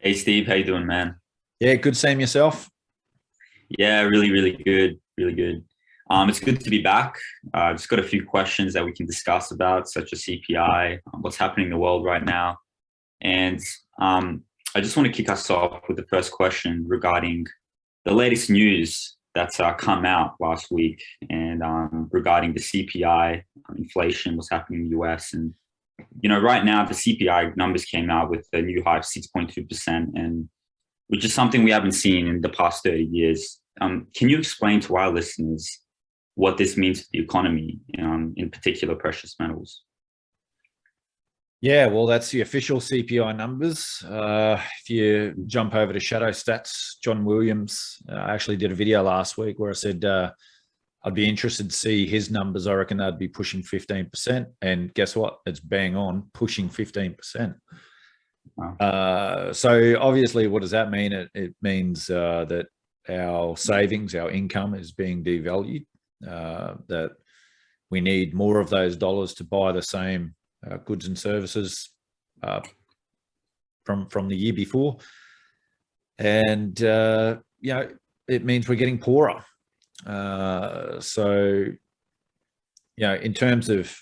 Hey Steve, how you doing, man? Yeah, good seeing yourself. Yeah, really, really good, really good. It's good to be back. Just got a few questions that we can discuss about, such as CPI, what's happening in the world right now, and um, I just want to kick us off with the first question regarding the latest news that's come out last week, and regarding the CPI, inflation, what's happening in the US, and right now the CPI numbers came out with a new high of 6.2%, and which is something we haven't seen in the past 30 years. Can you explain to our listeners what this means for the economy, in particular precious metals? Yeah, well, that's the official CPI numbers. If you jump over to Shadow Stats, John Williams actually did a video last week where I said I'd be interested to see his numbers. I reckon they'd be pushing 15%. And guess what? It's bang on, pushing 15%. Wow. So obviously, what does that mean? It means that our savings, our income is being devalued, that we need more of those dollars to buy the same goods and services from the year before. And, it means we're getting poorer. So, in terms of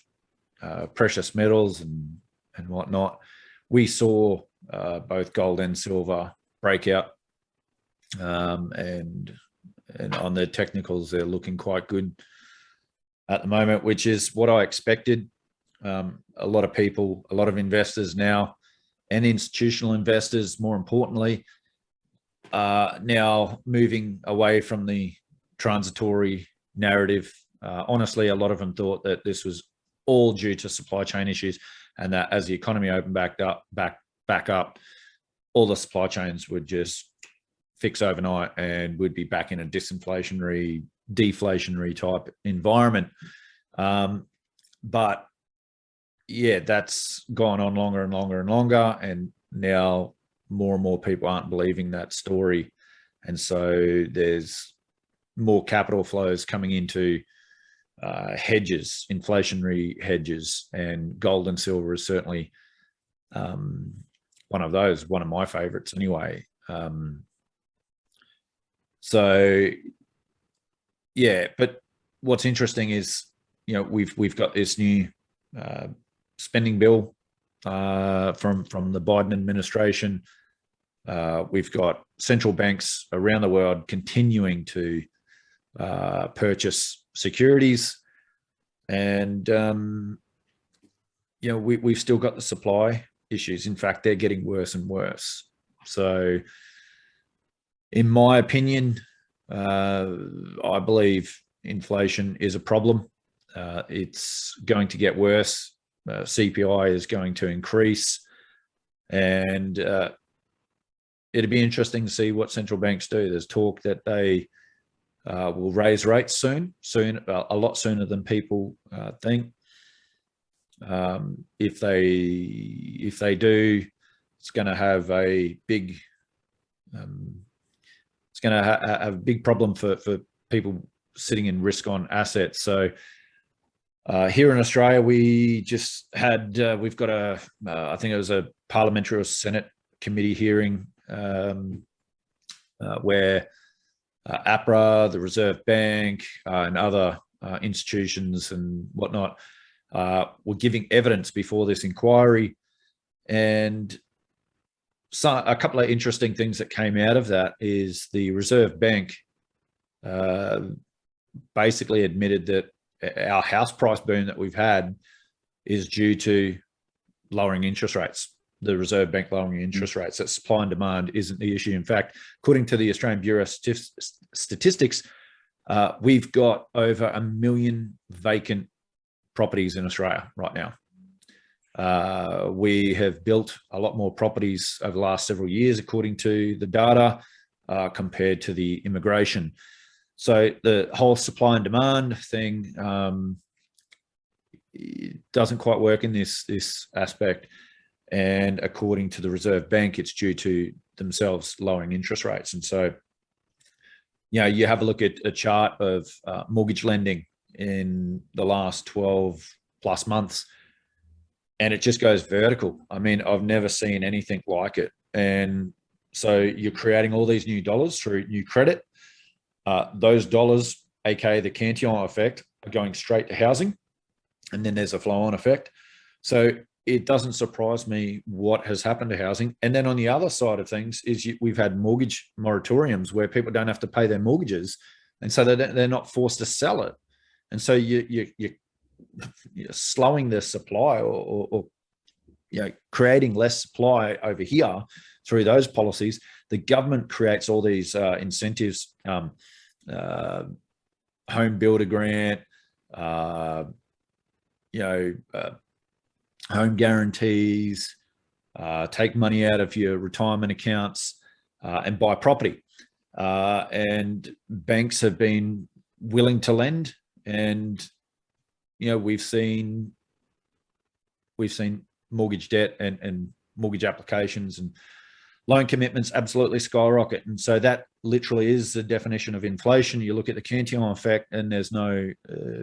precious metals and whatnot, we saw both gold and silver break out, and on the technicals, they're looking quite good at the moment, which is what I expected. A lot of people, a lot of investors now, and institutional investors, more importantly, now moving away from the transitory narrative. Honestly, a lot of them thought that this was all due to supply chain issues, and that as the economy opened back up, all the supply chains would just fix overnight, and we'd be back in a disinflationary, deflationary type environment. But yeah, that's gone on longer and longer and longer, and now more and more people aren't believing that story, and so there's more capital flows coming into hedges, inflationary hedges, and gold and silver is certainly one of those, one of my favorites anyway. So yeah, but what's interesting is, we've got this new spending bill from the Biden administration. We've got central banks around the world continuing to purchase securities, and we've still got the supply issues. In fact, they're getting worse and worse. So in my opinion, I believe inflation is a problem. It's going to get worse. CPI is going to increase, and it'd be interesting to see what central banks do. There's talk that they will raise rates soon, a lot sooner than people think. If they do, it's going to have a big have a big problem for people sitting in risk on assets. So here in Australia, we just had we've got I think it was a parliamentary or Senate committee hearing where APRA, the Reserve Bank, and other institutions and whatnot were giving evidence before this inquiry. And so a couple of interesting things that came out of that is the Reserve Bank basically admitted that our house price boom that we've had is due to lowering interest rates. The Reserve Bank lowering interest rates, that supply and demand isn't the issue. In fact, according to the Australian Bureau of Statistics, we've got over 1 million vacant properties in Australia right now. We have built a lot more properties over the last several years, according to the data, compared to the immigration. So the whole supply and demand thing doesn't quite work in this aspect. And according to the Reserve Bank, it's due to themselves lowering interest rates. And so, you have a look at a chart of mortgage lending in the last 12 plus months, and it just goes vertical. I mean, I've never seen anything like it. And So you're creating all these new dollars through new credit. Those dollars, aka the Cantillon effect, are going straight to housing, and then there's a flow-on effect. So it doesn't surprise me what has happened to housing. And then on the other side of things is we've had mortgage moratoriums where people don't have to pay their mortgages, and so they're not forced to sell it. And so you're slowing the supply or creating less supply over here through those policies. The government creates all these incentives, home builder grant, home guarantees, take money out of your retirement accounts, and buy property. And banks have been willing to lend, and we've seen mortgage debt and mortgage applications and loan commitments absolutely skyrocket. And so that literally is the definition of inflation. You look at the Cantillon effect, and there's no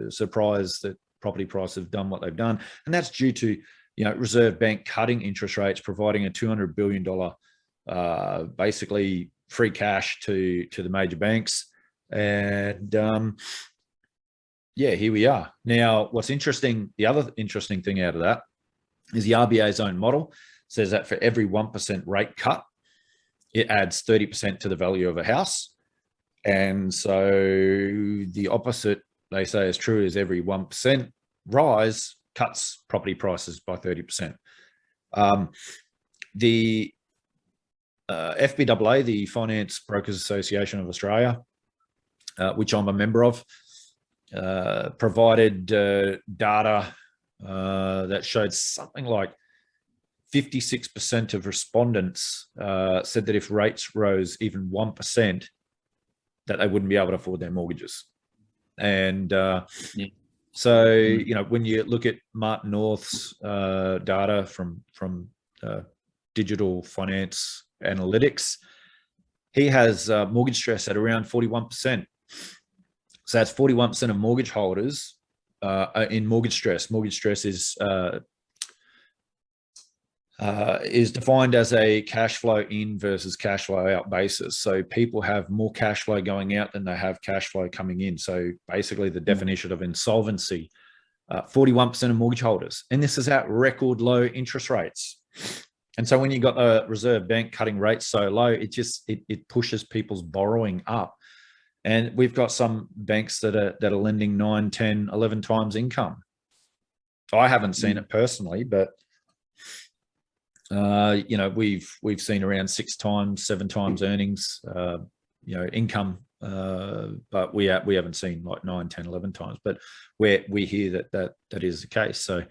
surprise that property prices have done what they've done. And that's due to, Reserve Bank cutting interest rates, providing a $200 billion basically free cash to the major banks. And here we are. Now, what's interesting, the other interesting thing out of that is the RBA's own model says that for every 1% rate cut, it adds 30% to the value of a house. And so the opposite, they say, is true, is every 1% rise cuts property prices by 30%. The FBAA, the Finance Brokers Association of Australia, which I'm a member of, provided data that showed something like 56% of respondents said that if rates rose even 1%, that they wouldn't be able to afford their mortgages. And so, when you look at Martin North's data from Digital Finance Analytics, he has mortgage stress at around 41%. So that's 41% of mortgage holders in mortgage stress. Mortgage stress is defined as a cash flow in versus cash flow out basis. So people have more cash flow going out than they have cash flow coming in. So basically the definition of insolvency, 41% of mortgage holders. And this is at record low interest rates. And so when you got the Reserve Bank cutting rates so low, it pushes people's borrowing up. And we've got some banks that are lending 9, 10, 11 times income. I haven't seen it personally, but we've seen around 6 times, 7 times earnings, income, but we haven't seen like 9, 10, 11 times. But we hear that is the case. So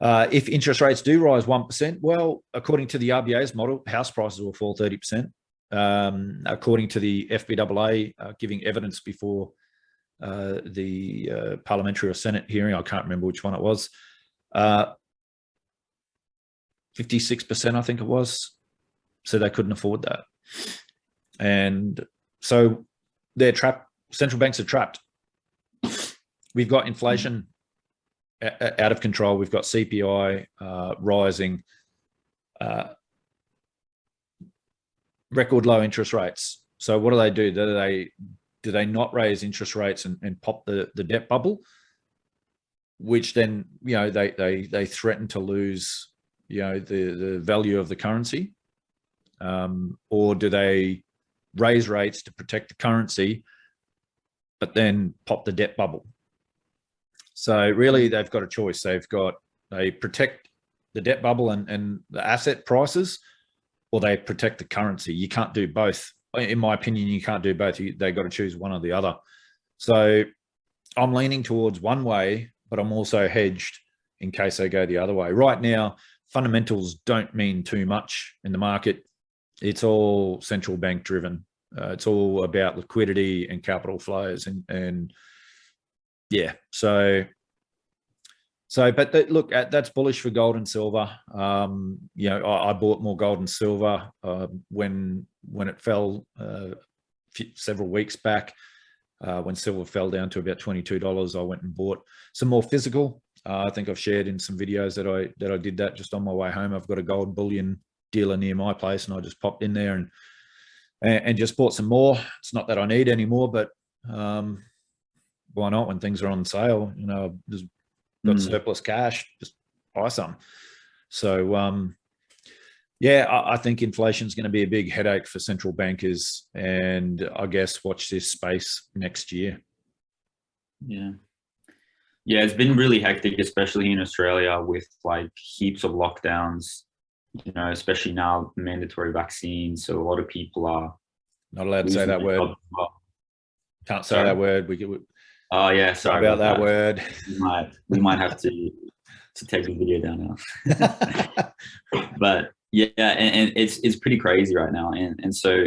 if interest rates do rise 1%, well, according to the RBA's model, house prices will fall 30%. According to the FBAA, giving evidence before the parliamentary or Senate hearing, I can't remember which one it was, 56%, I think it was, so they couldn't afford that. And so they're trapped. Central banks are trapped. We've got inflation out of control. We've got CPI rising, record low interest rates. So what do? Do they not raise interest rates and pop the debt bubble, which then they threaten to lose the value of the currency, or do they raise rates to protect the currency but then pop the debt bubble? So really they've got a choice. They protect the debt bubble and the asset prices, or they protect the currency. You can't do both. In my opinion, you can't do both. They've got to choose one or the other. So I'm leaning towards one way, but I'm also hedged in case they go the other way. Right now, fundamentals don't mean too much in the market. It's all central bank driven. It's all about liquidity and capital flows. And yeah, but look, that's bullish for gold and silver. I bought more gold and silver when it fell several weeks back. When silver fell down to about $22, I went and bought some more physical. I think I've shared in some videos that I did that just on my way home. I've got a gold bullion dealer near my place, and I just popped in there and just bought some more. It's not that I need any more, but why not when things are on sale? You know, just got surplus cash, just buy some. So yeah, I think inflation is going to be a big headache for central bankers, and I guess watch this space next year. Yeah. Yeah, it's been really hectic, especially in Australia with like heaps of lockdowns, you know, especially now mandatory vaccines. So a lot of people are not allowed to say that word. Can't say that word. Oh yeah, sorry about that word. We might have to take the video down now. But yeah, and it's pretty crazy right now, and so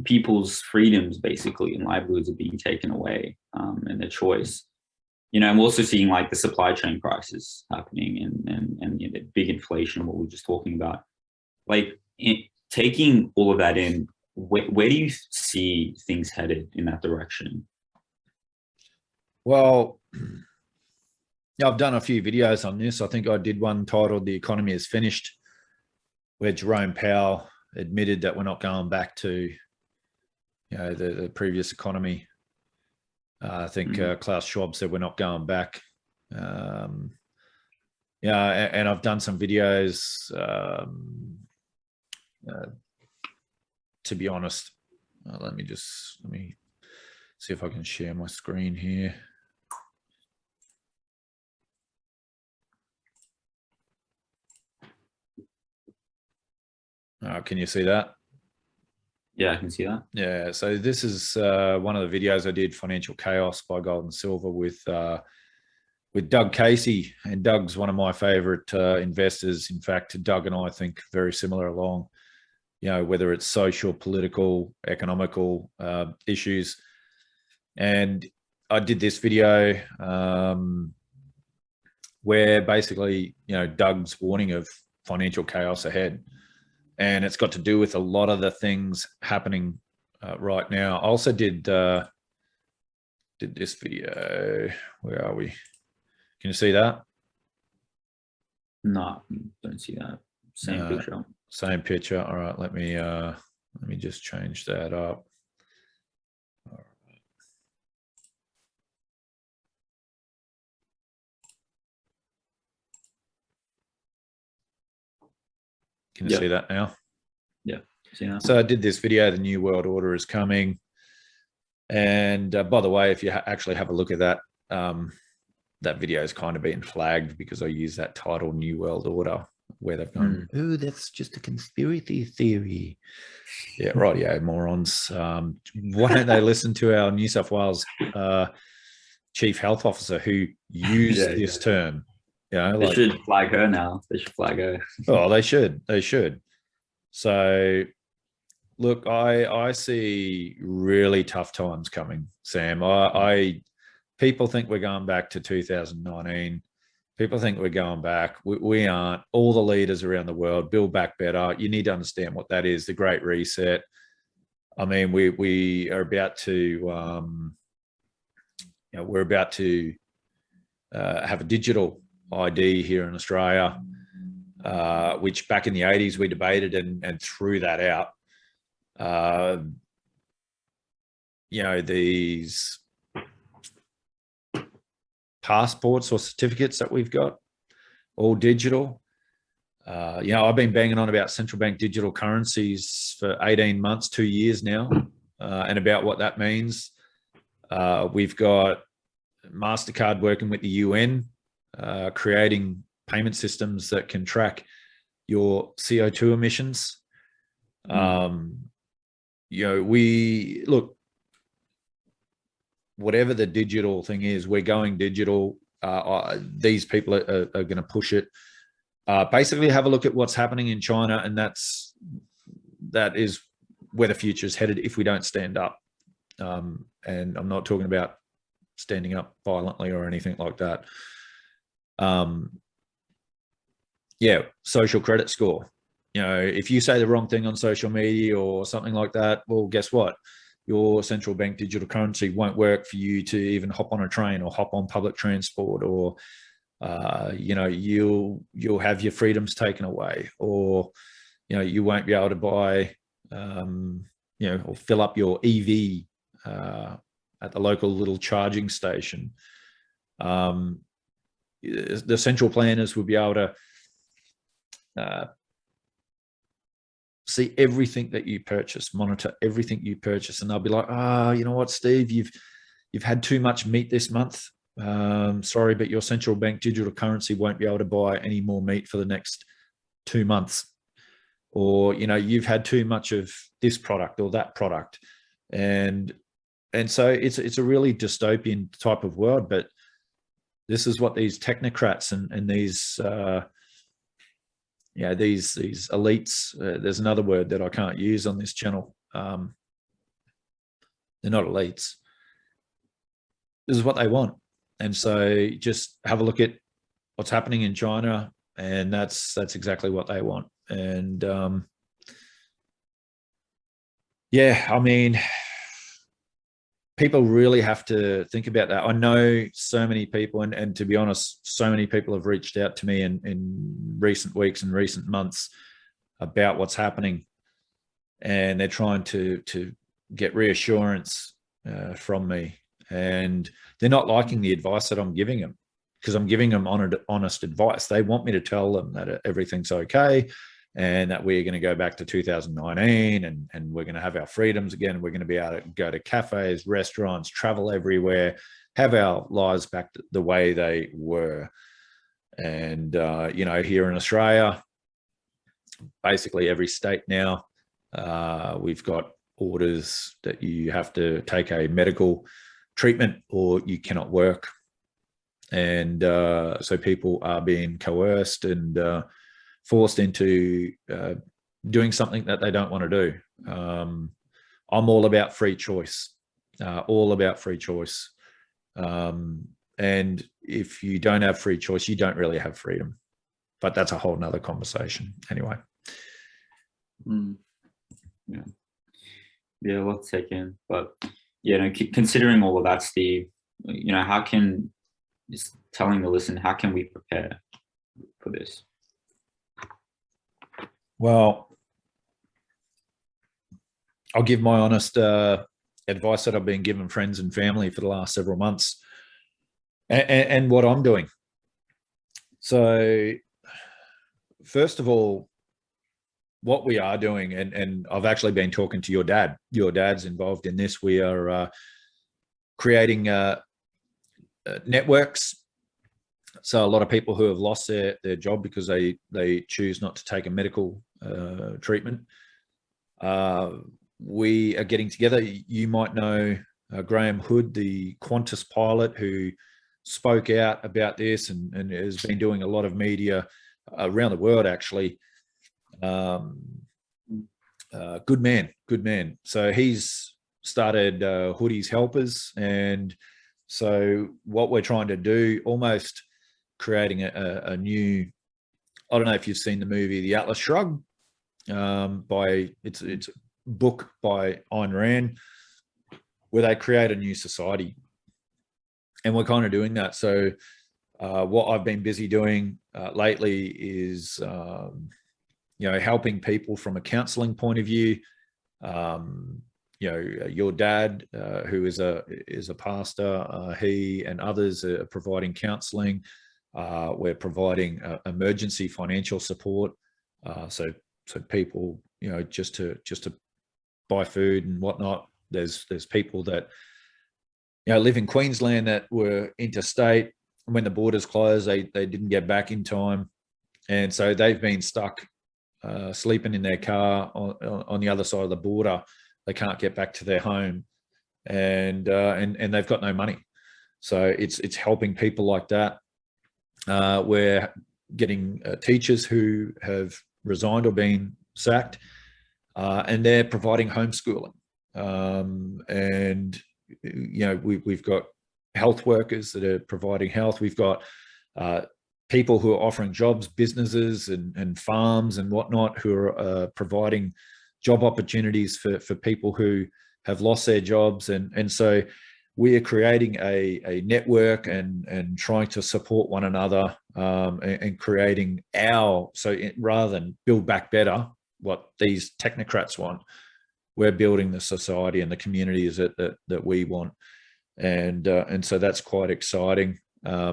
people's freedoms basically and livelihoods are being taken away, and their choice. You know, I'm also seeing like the supply chain crisis happening and you know, the big inflation, what we were just talking about. Like taking all of that in, where do you see things headed in that direction? Well, yeah, I've done a few videos on this. I think I did one titled "The Economy is Finished," where Jerome Powell admitted that we're not going back to, you know, the previous economy. I think Klaus Schwab said we're not going back. Yeah, and I've done some videos. To be honest, let me see if I can share my screen here. Can you see that? Yeah, I can see that. Yeah, so this is one of the videos I did, Financial Chaos by Gold and Silver, with Doug Casey. And Doug's one of my favorite investors. In fact, Doug and I think very similar along, you know, whether it's social, political, economical issues. And I did this video where basically, you know, Doug's warning of financial chaos ahead. And it's got to do with a lot of the things happening right now. I also did this video. Where are we? Can you see that? No, don't see that. Same picture. Same picture. All right, let me just change that up. All right. Can you see that now? Yeah. See that? So I did this video, The New World Order is Coming. And by the way, if you actually have a look at that, that video is kind of being flagged because I use that title, New World Order, where they've gone, oh, that's just a conspiracy theory. Yeah, right. Yeah, morons. Why don't they listen to our New South Wales chief health officer who used this term? You know, they should flag her now. They should flag her. Oh, they should. They should. So, look, I see really tough times coming, Sam. People think we're going back to 2019. People think we're going back. We aren't. All the leaders around the world, build back better. You need to understand what that is, the Great Reset. I mean, we are about to, you know, we're about to have a digital ID here in Australia, which back in the 80s we debated and threw that out. You know, these passports or certificates that we've got, all digital. You know, I've been banging on about central bank digital currencies for 18 months, 2 years now, and about what that means. We've got MasterCard working with the UN, creating payment systems that can track your CO2 emissions. You know, whatever the digital thing is, we're going digital. These people are going to push it. Basically, have a look at what's happening in China, and that is where the future is headed if we don't stand up. And I'm not talking about standing up violently or anything like that. Yeah, social credit score. You know, if you say the wrong thing on social media or something like that, well, guess what? Your central bank digital currency won't work for you to even hop on a train or hop on public transport or you'll have your freedoms taken away, or you won't be able to buy or fill up your EV at the local little charging station. The central planners will be able to see everything that you purchase, monitor everything you purchase, and they'll be like, you know what, Steve, you've had too much meat this month. Sorry, but your central bank digital currency won't be able to buy any more meat for the next 2 months. Or, you've had too much of this product or that product. And so it's a really dystopian type of world, but this is what these technocrats and these these elites, there's another word that I can't use on this channel. They're not elites. This is what they want. And so just have a look at what's happening in China, and that's exactly what they want. And people really have to think about that. I know so many people, and to be honest, so many people have reached out to me in recent weeks and recent months about what's happening, and they're trying to get reassurance from me, and they're not liking the advice that I'm giving them, because I'm giving them honest advice. They want me to tell them that everything's okay, and that we're going to go back to 2019 and we're going to have our freedoms again. We're going to be able to go to cafes, restaurants, travel everywhere, have our lives back to the way they were. And, here in Australia, basically every state now, we've got orders that you have to take a medical treatment or you cannot work. And so people are being coerced and forced into doing something that they don't want to do. I'm all about free choice, and if you don't have free choice, you don't really have freedom. But that's a whole nother conversation anyway. Yeah, let's take in. But considering all of that, Steve, how can, just telling the listen, how can we prepare for this? Well, I'll give my honest advice that I've been giving friends and family for the last several months, and what I'm doing. So first of all, what we are doing, and I've actually been talking to your dad. Your dad's involved in this. We are creating networks. So a lot of people who have lost their job because they choose not to take a medical treatment. We are getting together. You might know Graham Hood, the Qantas pilot who spoke out about this and has been doing a lot of media around the world, actually. Good man. So he's started Hoodies Helpers. And so what we're trying to do, almost creating a new, I don't know if you've seen the movie The Atlas Shrugged, it's a book by Ayn Rand, where they create a new society, and we're kind of doing that. So what I've been busy doing lately is helping people from a counseling point of view. Your dad, who is a pastor, he and others are providing counseling. We're providing emergency financial support, so people, just to buy food and whatnot. There's people that live in Queensland that were interstate. When the borders closed, they didn't get back in time, and so they've been stuck sleeping in their car on the other side of the border. They can't get back to their home, and they've got no money. So it's helping people like that. We're getting teachers who have resigned or been sacked, and they're providing homeschooling. And we've got health workers that are providing health. We've got people who are offering jobs, businesses and farms and whatnot, who are providing job opportunities for people who have lost their jobs. And so we are creating a network and trying to support one another, and creating rather than build back better, what these technocrats want, we're building the society and the communities that we want. And so that's quite exciting. Yeah,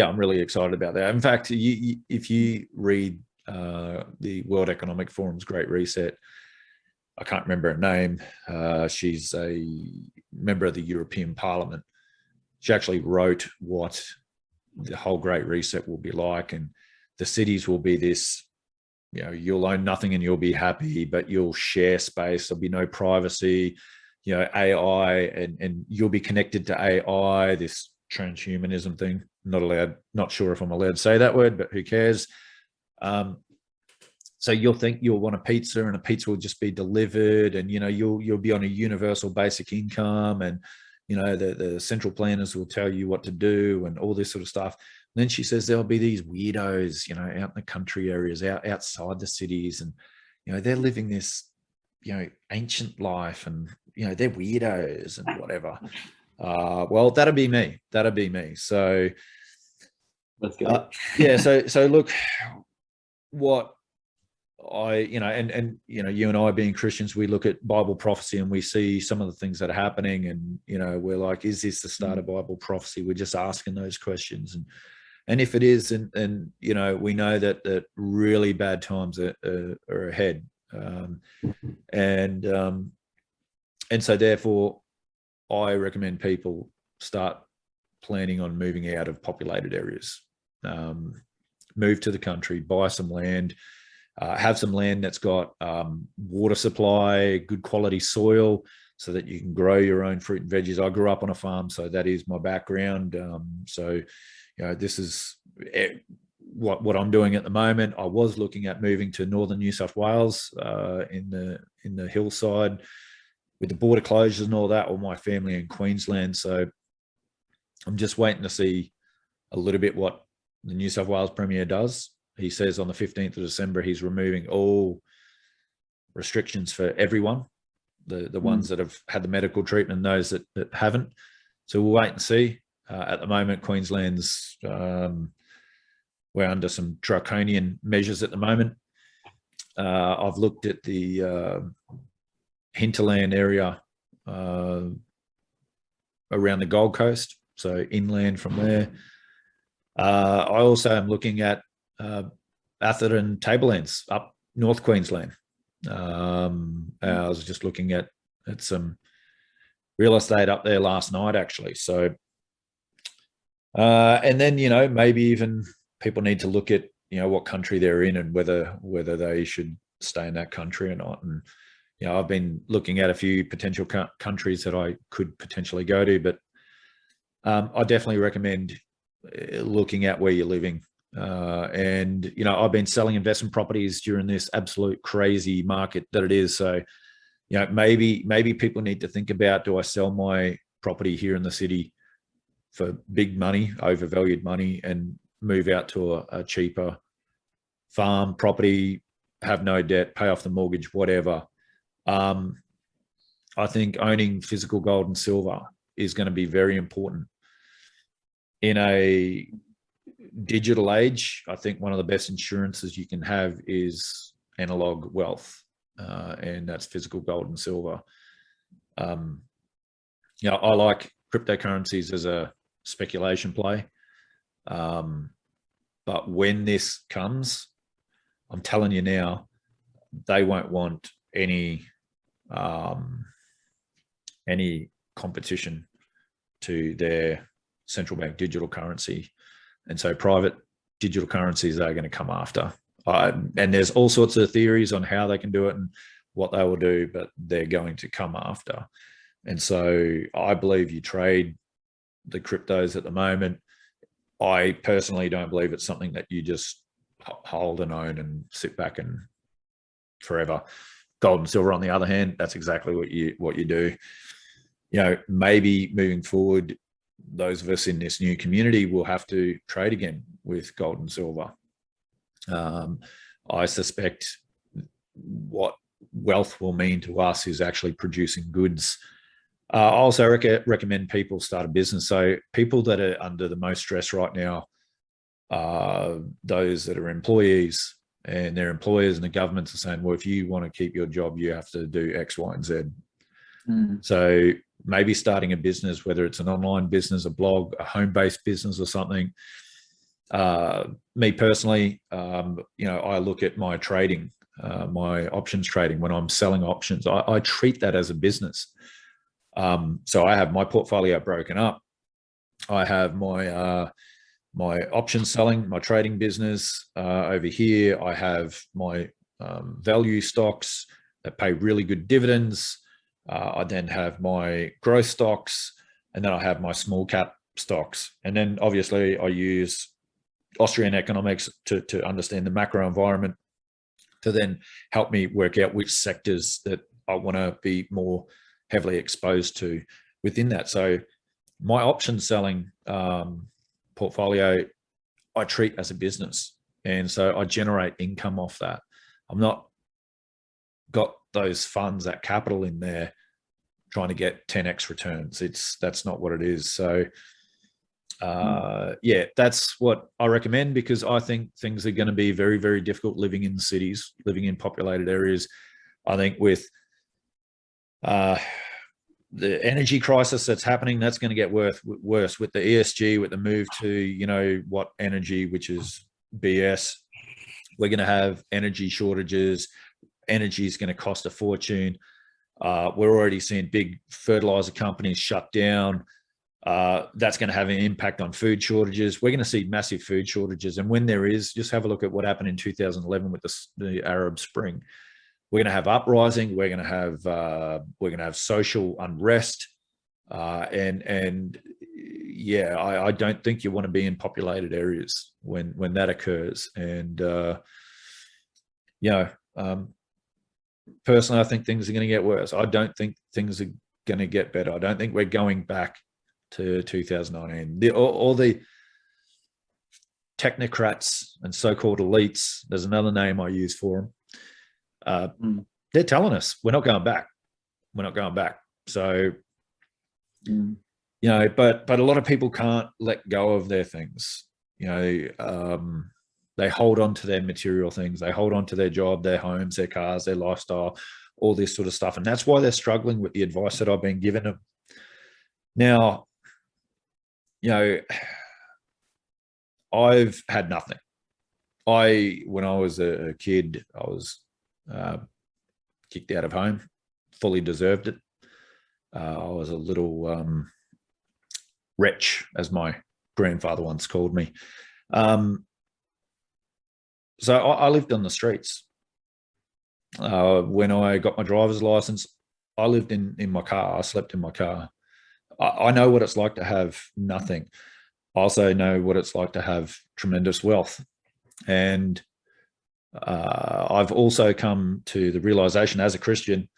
I'm really excited about that. In fact, if you read the World Economic Forum's Great Reset, I can't remember her name. She's a member of the European Parliament. She actually wrote what the whole Great Reset will be like, and the cities will be this, you'll own nothing and you'll be happy, but you'll share space. There'll be no privacy, AI, and you'll be connected to AI, this transhumanism thing. Not sure if I'm allowed to say that word, but who cares? So you'll think you'll want a pizza, and a pizza will just be delivered, and you'll be on a universal basic income, and the central planners will tell you what to do and all this sort of stuff. And then she says there'll be these weirdos, out in the country areas, outside the cities, and they're living this ancient life, and they're weirdos and whatever. Well, that'd be me. So Let's go. yeah. So look, what you and I being Christians, we look at Bible prophecy and we see some of the things that are happening, and we're like, is this the start of Bible prophecy? We're just asking those questions, and if it is, and we know that really bad times are ahead, and so therefore I recommend people start planning on moving out of populated areas, move to the country, buy some land, have some land that's got water supply, good quality soil, so that you can grow your own fruit and veggies. I grew up on a farm, so that is my background. So this is what I'm doing at the moment. I was looking at moving to northern New South Wales, in the hillside, with the border closures and all that, or my family in Queensland. So I'm just waiting to see a little bit what the New South Wales Premier does. He says on the 15th of December, he's removing all restrictions for everyone, the ones that have had the medical treatment and those that haven't. So we'll wait and see. At the moment, Queensland's, we're under some draconian measures at the moment. I've looked at the hinterland area around the Gold Coast, so inland from there. I also am looking at Atherton Tablelands up North Queensland. I was just looking at some real estate up there last night, actually. So, and then maybe even people need to look at what country they're in and whether they should stay in that country or not. And I've been looking at a few potential countries that I could potentially go to, but I definitely recommend looking at where you're living. And I've been selling investment properties during this absolute crazy market that it is. So maybe people need to think about, do I sell my property here in the city for big money, overvalued money, and move out to a cheaper farm property, have no debt, pay off the mortgage, whatever. I think owning physical gold and silver is going to be very important in a digital age. I think one of the best insurances you can have is analog wealth, and that's physical gold and silver. I like cryptocurrencies as a speculation play, but when this comes, I'm telling you now, they won't want any competition to their central bank digital currency. And so private digital currencies are going to come after. And there's all sorts of theories on how they can do it and what they will do, but they're going to come after. And so I believe you trade the cryptos at the moment. I personally don't believe it's something that you just hold and own and sit back and forever. Gold and silver, on the other hand, that's exactly what you do. Maybe moving forward, those of us in this new community will have to trade again with gold and silver. I suspect what wealth will mean to us is actually producing goods I also recommend people start a business. So people that are under the most stress right now are those that are employees, and their employers and the governments are saying, well, if you want to keep your job, you have to do X, Y, and Z. So maybe starting a business, whether it's an online business, a blog, a home-based business or something. Me personally, I look at my trading, my options trading. When I'm selling options, I treat that as a business. So I have my portfolio broken up. I have my option selling, my trading business over here. I have my value stocks that pay really good dividends. I then have my growth stocks, and then I have my small cap stocks. And then obviously I use Austrian economics to understand the macro environment to then help me work out which sectors that I want to be more heavily exposed to within that. So my option selling portfolio, I treat as a business. And so I generate income off that. I'm not got those funds, that capital in there trying to get 10x returns. That's not what it is. So yeah, that's what I recommend, because I think things are going to be very, very difficult living in cities, living in populated areas. I think with the energy crisis that's happening, that's going to get worse with the ESG, with the move to, what energy, which is BS. We're going to have energy shortages. Energy is going to cost a fortune. We're already seeing big fertilizer companies shut down. That's going to have an impact on food shortages. We're going to see massive food shortages. And when there is, just have a look at what happened in 2011 with the Arab Spring. We're going to have uprising. We're going to have social unrest, and yeah, I don't think you want to be in populated areas when that occurs. And personally, I think things are going to get worse. I don't think things are going to get better. I don't think we're going back to 2019. All the technocrats and so-called elites, there's another name I use for them. They're telling us we're not going back. We're not going back. So, but a lot of people can't let go of their things. They hold on to their material things. They hold on to their job, their homes, their cars, their lifestyle, all this sort of stuff. And that's why they're struggling with the advice that I've been giving them. Now, I've had nothing. When I was a kid, I was kicked out of home, fully deserved it. I was a little wretch, as my grandfather once called me. So I lived on the streets. When I got my driver's license, I lived in my car. I slept in my car. I know what it's like to have nothing. I also know what it's like to have tremendous wealth. And I've also come to the realization as a Christian,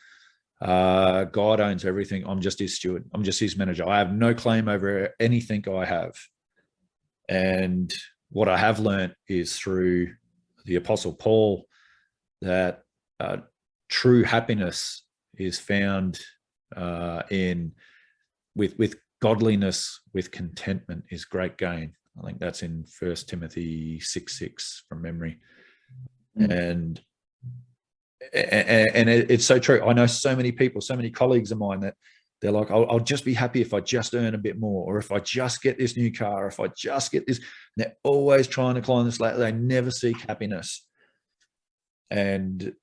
God owns everything. I'm just his steward. I'm just his manager. I have no claim over anything I have. And what I have learned is through the Apostle Paul that true happiness is found with godliness, with contentment is great gain. I think that's in 1 Timothy 6:6 from memory. And it's so true. I know so many people, so many colleagues of mine that they're like, I'll just be happy if I just earn a bit more, or if I just get this new car, or if I just get this. And they're always trying to climb this ladder. They never seek happiness. And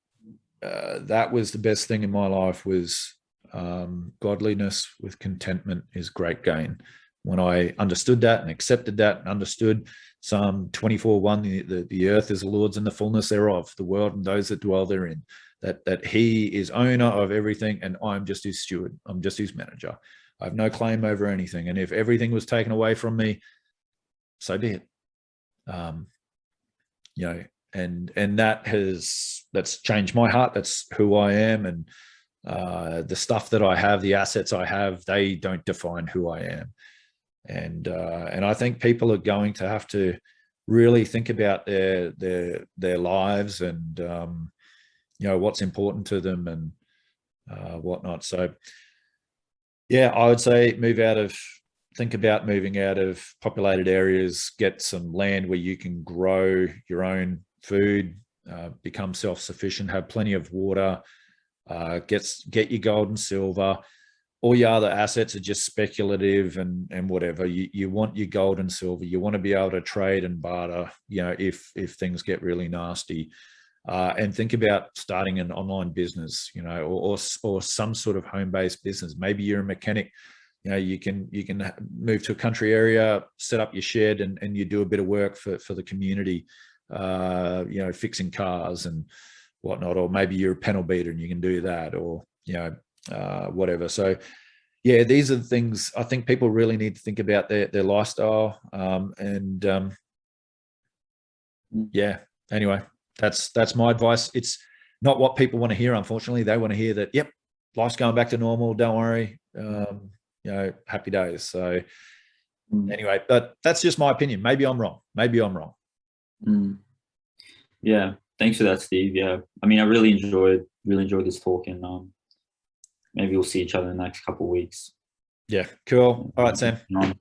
that was the best thing in my life, was godliness with contentment is great gain. When I understood that and accepted that and understood Psalm 24:1, the earth is the Lord's and the fullness thereof, the world and those that dwell therein, that he is owner of everything and I'm just his steward. I'm just his manager. I have no claim over anything. And if everything was taken away from me, so be it. And that's changed my heart. That's who I am. And the stuff that I have, the assets I have, they don't define who I am. And I think people are going to have to really think about their lives and what's important to them and whatnot. So Yeah, I would say think about moving out of populated areas, get some land where you can grow your own food, become self-sufficient, have plenty of water, get your gold and silver. All your other assets are just speculative and whatever. You want your gold and silver. You want to be able to trade and barter, if things get really nasty. And think about starting an online business, or some sort of home-based business. Maybe you're a mechanic. You can move to a country area, set up your shed, and you do a bit of work for the community, fixing cars and whatnot. Or maybe you're a panel beater and you can do that, or whatever. So yeah, these are the things I think people really need to think about their lifestyle. Yeah. Anyway, that's my advice. It's not what people want to hear, unfortunately. They want to hear that, yep, life's going back to normal, don't worry, happy days. So anyway, but that's just my opinion. Maybe I'm wrong. Yeah, thanks for that, Steve. Yeah, I mean, I really enjoyed this talk, and maybe we'll see each other in the next couple of weeks. Yeah, cool. All right, Sam. Thanks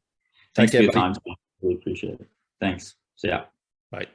Take care, for your buddy. time. Really appreciate it. Thanks. See ya. Bye.